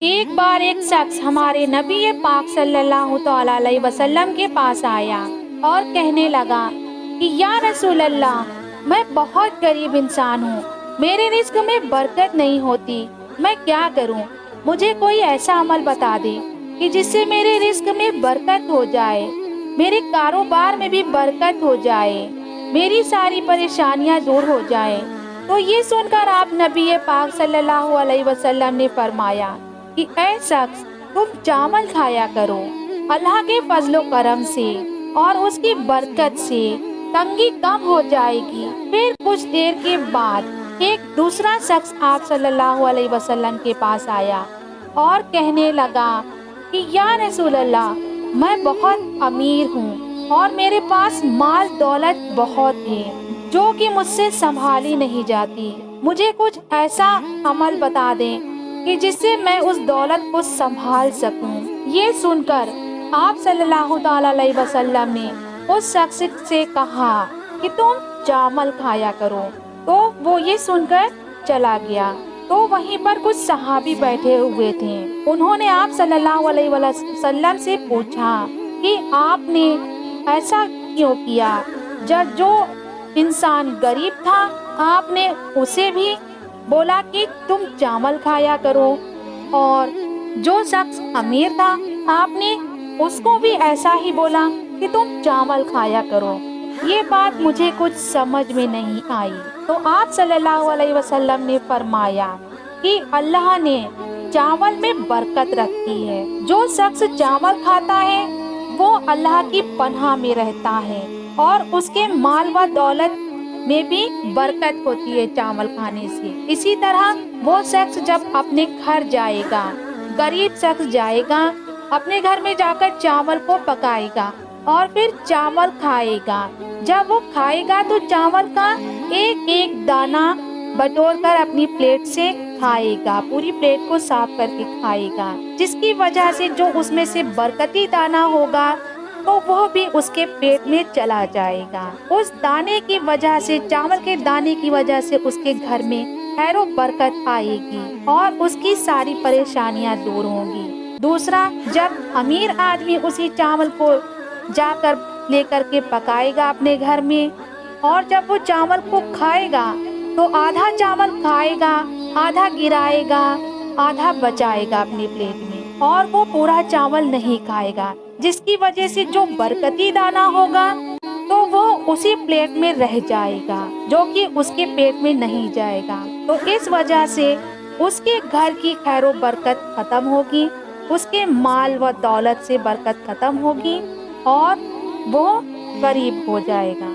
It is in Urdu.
ایک بار ایک شخص ہمارے نبی پاک صلی اللہ تعالی علیہ وسلم کے پاس آیا اور کہنے لگا کہ یا رسول اللہ، میں بہت غریب انسان ہوں، میرے رزق میں برکت نہیں ہوتی، میں کیا کروں؟ مجھے کوئی ایسا عمل بتا دے کہ جس سے میرے رزق میں برکت ہو جائے، میرے کاروبار میں بھی برکت ہو جائے، میری ساری پریشانیاں دور ہو جائیں۔ تو یہ سن کر آپ نبی پاک صلی اللہ علیہ وسلم نے فرمایا کہ اے شخص، تم چاول کھایا کرو، اللہ کے فضل و کرم سے اور اس کی برکت سے تنگی کم ہو جائے گی۔ پھر کچھ دیر کے بعد ایک دوسرا شخص آپ صلی اللہ علیہ وسلم کے پاس آیا اور کہنے لگا کہ یا رسول اللہ، میں بہت امیر ہوں اور میرے پاس مال دولت بہت ہے جو کہ مجھ سے سنبھالی نہیں جاتی، مجھے کچھ ایسا عمل بتا دیں کہ جس سے میں اس دولت کو سنبھال سکوں۔ یہ سن کر آپ صلی اللہ تعالی علیہ وسلم نے اس شخص سے کہا کہ تم چاول کھایا کرو، تو وہ یہ سن کر چلا گیا۔ تو وہیں پر کچھ صحابی بیٹھے ہوئے تھے، انہوں نے آپ صلی اللہ علیہ وسلم سے پوچھا کہ آپ نے ایسا کیوں کیا؟ جو انسان غریب تھا آپ نے اسے بھی بولا کہ تم چاول کھایا کرو، اور جو شخص امیر تھا آپ نے اس کو بھی ایسا ہی بولا کہ تم چاول کھایا کرو۔ یہ بات مجھے کچھ سمجھ میں نہیں آئی۔ تو آپ صلی اللہ علیہ وسلم نے فرمایا کہ اللہ نے چاول میں برکت رکھی ہے، جو شخص چاول کھاتا ہے وہ اللہ کی پناہ میں رہتا ہے اور اس کے مال و دولت میں بھی برکت ہوتی ہے چاول کھانے سے۔ اسی طرح وہ شخص جب اپنے گھر جائے گا، غریب شخص جائے گا، اپنے گھر میں جا کر چاول کو پکائے گا اور پھر چاول کھائے گا، جب وہ کھائے گا تو چاول کا ایک ایک دانہ بٹور کر اپنی پلیٹ سے کھائے گا، پوری پلیٹ کو صاف کر کے کھائے گا، جس کی وجہ سے جو اس میں سے برکتی دانہ ہوگا تو وہ بھی اس کے پیٹ میں چلا جائے گا۔ اس دانے کی وجہ سے، چاول کے دانے کی وجہ سے اس کے گھر میں خیر و برکت آئے گی اور اس کی ساری پریشانیاں دور ہوں گی۔ دوسرا، جب امیر آدمی اسی چاول کو جا کر لے کر کے پکائے گا اپنے گھر میں، اور جب وہ چاول کو کھائے گا تو آدھا چاول کھائے گا، آدھا گرائے گا، آدھا بچائے گا اپنی پلیٹ میں، اور وہ پورا چاول نہیں کھائے گا، جس کی وجہ سے جو برکتی دانہ ہوگا تو وہ اسی پلیٹ میں رہ جائے گا، جو کہ اس کے پیٹ میں نہیں جائے گا۔ تو اس وجہ سے اس کے گھر کی خیر و برکت ختم ہوگی، اس کے مال و دولت سے برکت ختم ہوگی اور وہ غریب ہو جائے گا۔